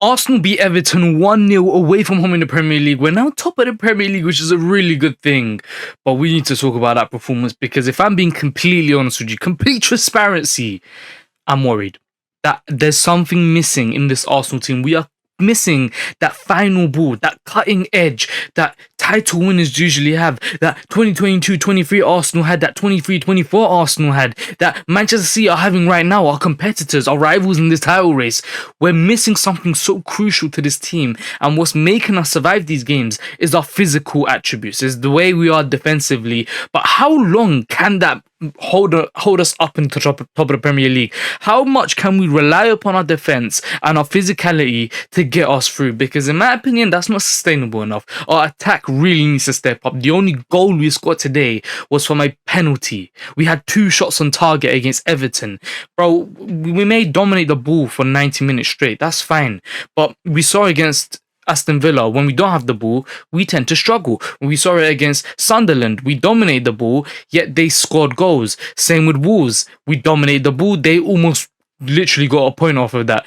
Arsenal beat Everton 1-0 away from home in the Premier League. We're now top of the Premier League, which is a really good thing. But we need to talk about that performance because if I'm being completely honest with you, complete transparency, I'm worried that there's something missing in this Arsenal team. We are missing that final ball, that cutting edge, that title winners usually have, that 2022-23 Arsenal had, that 23-24 Arsenal had, that Manchester City are having right now, our competitors, our rivals in this title race. We're missing something so crucial to this team, and what's making us survive these games is our physical attributes, is the way we are defensively. But how long can that hold us up into top of the Premier League? How much can we rely upon our defense and our physicality to get us through? Because in my opinion, that's not sustainable enough. Our attack really needs to step up. The only goal we scored today was from a penalty. We had 2 shots on target against Everton. Bro, we may dominate the ball for 90 minutes straight. That's fine. But we saw against Aston Villa, when we don't have the ball, we tend to struggle. When we saw it against Sunderland, we dominate the ball, yet they scored goals. Same with Wolves. We dominate the ball, they almost literally got a point off of that.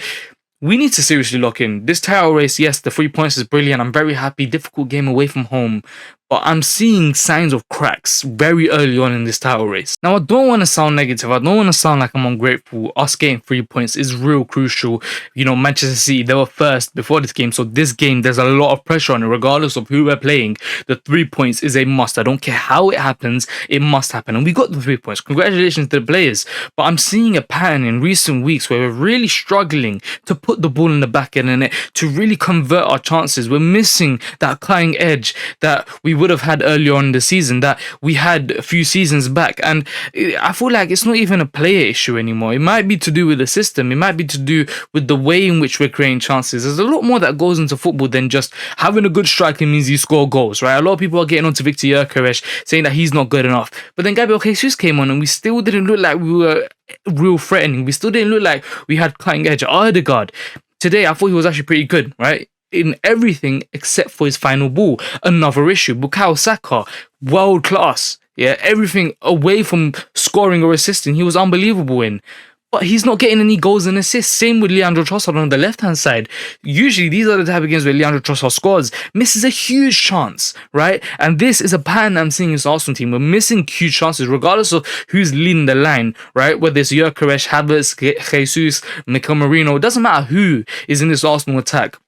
We need to seriously lock in. This title race, yes, the 3 points is brilliant. I'm very happy. Difficult game away from home. But I'm seeing signs of cracks very early on in this title race. Now, I don't want to sound negative. I don't want to sound like I'm ungrateful. Us getting 3 points is real crucial. You know, Manchester City, they were first before this game. So this game, there's a lot of pressure on it. Regardless of who we're playing, the 3 points is a must. I don't care how it happens. It must happen. And we got the 3 points. Congratulations to the players. But I'm seeing a pattern in recent weeks where we're really struggling to put the ball in the back end and to really convert our chances. We're missing that cutting edge that we would have had earlier on in the season, that we had a few seasons back. And I feel like it's not even a player issue anymore. It might be to do with the system. It might be to do with the way in which we're creating chances. There's a lot more that goes into football than just having a good striker means you score goals, right? A lot of people are getting onto Victor Gyokeres saying that he's not good enough. But then Gabriel Jesus came on and we still didn't look like we were real threatening. We still didn't look like we had cutting edge. Odegaard, today I thought he was actually pretty good, right? In everything except for his final ball. Another issue. Bukayo Saka, world class. Yeah, everything away from scoring or assisting, he was unbelievable in. But he's not getting any goals and assists. Same with Leandro Trossard on the left-hand side. Usually, these are the type of games where Leandro Trossard scores. Misses a huge chance, right? And this is a pattern I'm seeing in this Arsenal team. We're missing huge chances, regardless of who's leading the line, right? Whether it's Gyokeres, Havertz, Jesus, Mikel Merino. It doesn't matter who is in this Arsenal attack.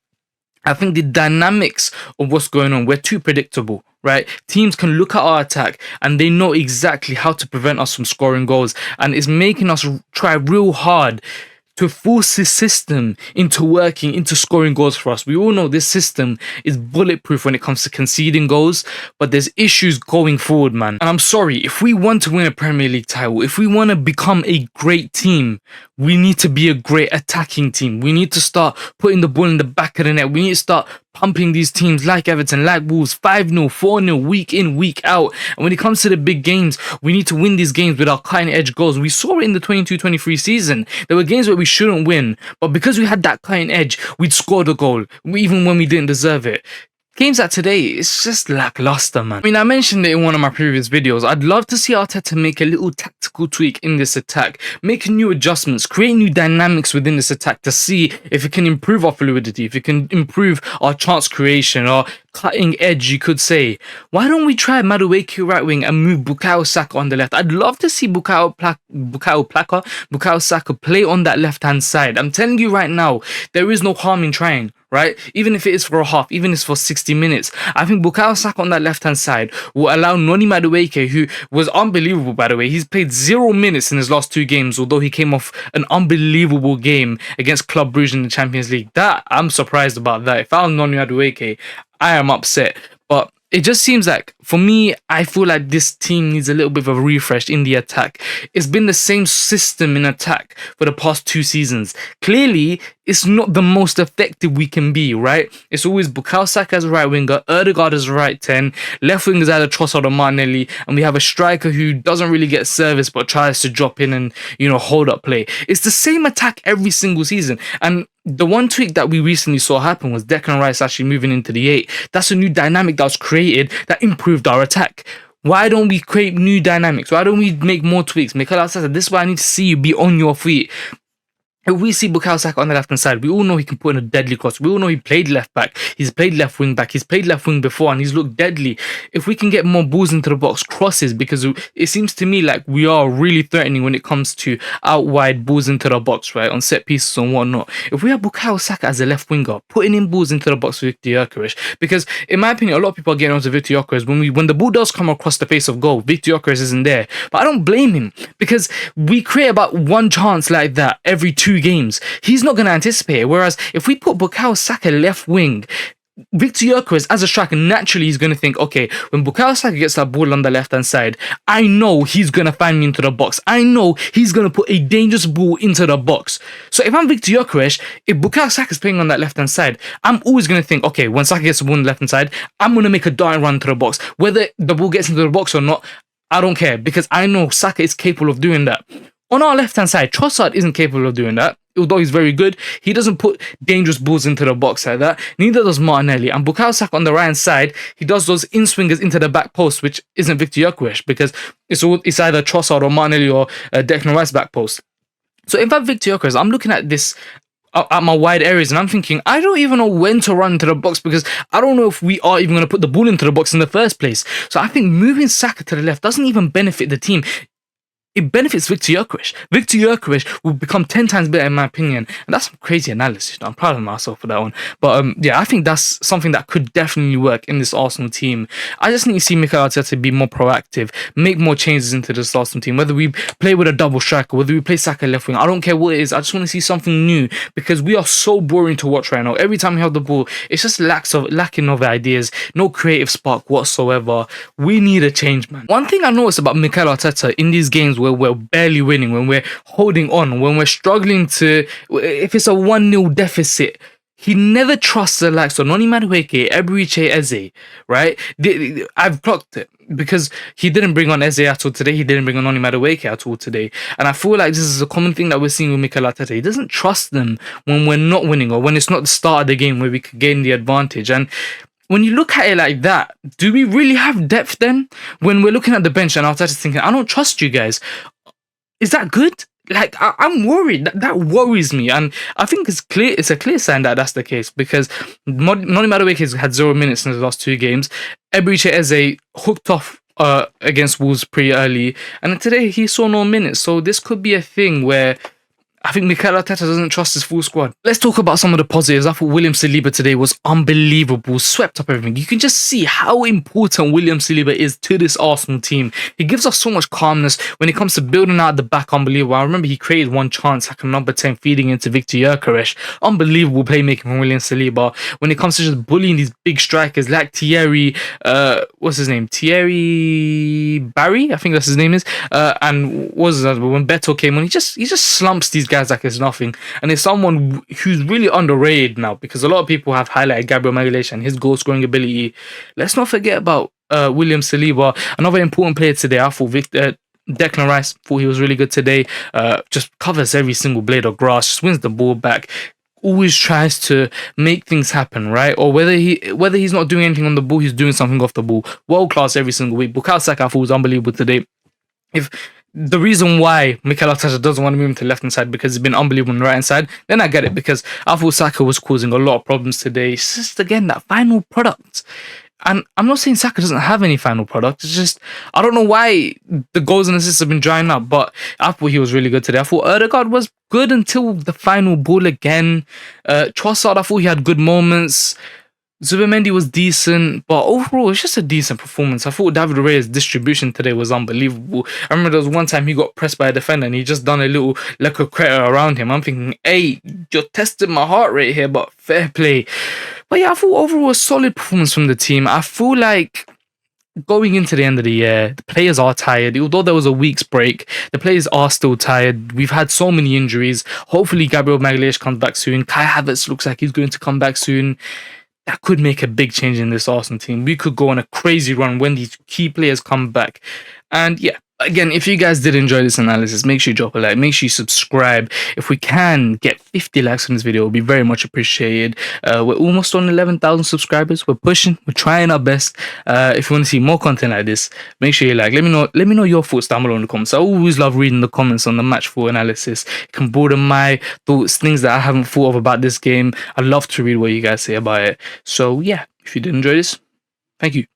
I think the dynamics of what's going on, we're too predictable, right? Teams can look at our attack and they know exactly how to prevent us from scoring goals. And it's making us try real hard to force this system into working, into scoring goals for us. We all know this system is bulletproof when it comes to conceding goals, but there's issues going forward, man. And I'm sorry, if we want to win a Premier League title, if we want to become a great team, we need to be a great attacking team. We need to start putting the ball in the back of the net. We need to start pumping these teams like Everton, like Wolves, 5-0, 4-0, week in, week out. And when it comes to the big games, we need to win these games with our cutting edge goals. We saw it in the 22-23 season. There were games where we shouldn't win, but because we had that cutting edge, we'd score the goal, even when we didn't deserve it. Games like today, it's just lackluster, man. I mean, I mentioned it in one of my previous videos. I'd love to see Arteta make a little tactical tweak in this attack, make new adjustments, create new dynamics within this attack to see if it can improve our fluidity, if it can improve our chance creation, our cutting edge, you could say. Why don't we try Madueke right wing and move Bukayo Saka on the left? I'd love to see Bukayo Saka play on that left-hand side. I'm telling you right now, there is no harm in trying, right? Even if it is for a half, even if it's for 60 minutes. I think Bukayo Saka on that left-hand side will allow Noni Madueke, who was unbelievable, by the way. He's played 0 minutes in his last 2 games, although he came off an unbelievable game against Club Brugge in the Champions League. That, I'm surprised about that. If I'm Noni Madueke, I am upset. But it just seems like, for me, I feel like this team needs a little bit of a refresh in the attack. It's been the same system in attack for the past 2 seasons. Clearly, it's not the most effective we can be, right? It's always Bukayo Saka as a right winger, Odegaard as a right 10, left wing is either Trossard or Martinelli, and we have a striker who doesn't really get service but tries to drop in and, you know, hold up play. It's the same attack every single season. And the one tweak that we recently saw happen was Declan Rice actually moving into the 8. That's a new dynamic that was created that improved our attack. Why don't we create new dynamics? Why don't we make more tweaks? Mikel Arteta, this is why I need to see you be on your feet. if we see Bukayo Saka on the left hand side, we all know he can put in a deadly cross. We all know he played left back. He's played left wing back. He's played left wing before, and he's looked deadly. If we can get more balls into the box, crosses, because it seems to me like we are really threatening when it comes to out wide balls into the box, right, on set pieces and whatnot. If we have Bukayo Saka as a left winger, putting in balls into the box with Victor Gyokeres, because in my opinion, a lot of people are getting onto Victor Gyokeres when the ball does come across the face of goal. Victor Gyokeres isn't there, but I don't blame him because we create about one chance like that every 2 games. He's not going to anticipate it. Whereas if we put Bukayo Saka left wing, Victor Gyokeres as a striker, naturally he's going to think, okay, when Bukayo Saka gets that ball on the left hand side, I know he's going to find me into the box. I know he's going to put a dangerous ball into the box. So if I'm Victor Gyokeres, if Bukayo Saka is playing on that left hand side, I'm always going to think, okay, when Saka gets the ball on the left hand side, I'm going to make a dart run to the box. Whether the ball gets into the box or not, I don't care, because I know Saka is capable of doing that. On our left-hand side, Trossard isn't capable of doing that. Although he's very good, he doesn't put dangerous balls into the box like that. Neither does Martinelli. And Bukayo Saka on the right-hand side, he does those in-swingers into the back post, which isn't Victor Gyokeres, because it's either Trossard or Martinelli or Declan Rice back post. So if I'm Victor Gyokeres, I'm looking at this at my wide areas and I'm thinking, I don't even know when to run into the box because I don't know if we are even going to put the ball into the box in the first place. So I think moving Saka to the left doesn't even benefit the team. It benefits Victor Gyokeres. Victor Gyokeres will become 10 times better in my opinion. And that's some crazy analysis. I'm proud of myself for that one. But yeah, I think that's something that could definitely work in this Arsenal team. I just need to see Mikel Arteta be more proactive, make more changes into this Arsenal team. Whether we play with a double striker, whether we play Saka left wing, I don't care what it is. I just want to see something new because we are so boring to watch right now. Every time we have the ball, it's just lacking of ideas, no creative spark whatsoever. We need a change, man. One thing I noticed about Mikel Arteta in these games where we're barely winning, when we're holding on, when we're struggling to, if it's a 1-0 deficit, he never trusts the likes of Noni Madueke, Eberechi Eze, right? I've clocked it because he didn't bring on Eze at all today. He didn't bring on Noni Madueke at all today. And I feel like this is a common thing that we're seeing with Mikel Arteta. He doesn't trust them when we're not winning or when it's not the start of the game where we could gain the advantage. And when you look at it like that, do we really have depth then? When we're looking at the bench and Arteta's thinking, I don't trust you guys. Is that good? Like, I'm worried. That worries me. And I think it's a clear sign that that's the case because Noni Madueke has had 0 minutes in the last 2 games. Eberechi Eze hooked off against Wolves pretty early. And today he saw no minutes. So this could be a thing where I think Mikel Arteta doesn't trust his full squad. Let's talk about some of the positives. I thought William Saliba today was unbelievable, swept up everything. You can just see how important William Saliba is to this Arsenal team. He gives us so much calmness when it comes to building out the back. Unbelievable. I remember he created one chance, like a number 10 feeding into Victor Gyokeres. Unbelievable playmaking from William Saliba. When it comes to just bullying these big strikers like Thierry, what's his name? Thierry Barry, I think that's his name is. And what was that? When Beto came on, he just slumps these guys like it's nothing, and it's someone who's really underrated now because a lot of people have highlighted Gabriel Magalhaes and his goal scoring ability. Let's not forget about William Saliba, another important player today. I thought Declan Rice, thought he was really good today. Just covers every single blade of grass, just wins the ball back, always tries to make things happen, right? Or whether he's not doing anything on the ball, he's doing something off the ball. World class every single week. Bukayo Saka I thought was unbelievable today. If the reason why Mikel Arteta doesn't want to move him to the left-hand side because he's been unbelievable on the right-hand side, then I get it, because I thought Saka was causing a lot of problems today. It's just, again, that final product. And I'm not saying Saka doesn't have any final product. It's just, I don't know why the goals and assists have been drying up, but I thought he was really good today. I thought Ødegaard was good until the final ball again. Trossard, I thought he had good moments. Zubimendi was decent, but overall, it's just a decent performance. I thought David Raya's distribution today was unbelievable. I remember there was one time he got pressed by a defender and he just done a little Lecco Creta around him. I'm thinking, hey, you're testing my heart rate here, but fair play. But yeah, I thought overall a solid performance from the team. I feel like going into the end of the year, the players are tired. Although there was a week's break, the players are still tired. We've had so many injuries. Hopefully, Gabriel Magalhaes comes back soon. Kai Havertz looks like he's going to come back soon. That could make a big change in this Arsenal team. We could go on a crazy run when these key players come back. And yeah, again, if you guys did enjoy this analysis, make sure you drop a like, make sure you subscribe. If we can get 50 likes on this video, it will be very much appreciated. We're almost on 11,000 subscribers. We're pushing, we're trying our best. If you want to see more content like this, make sure you like. Let me know your thoughts down below in the comments. I always love reading the comments on the match for analysis. It can broaden my thoughts, things that I haven't thought of about this game. I love to read what you guys say about it. So yeah, if you did enjoy this, thank you.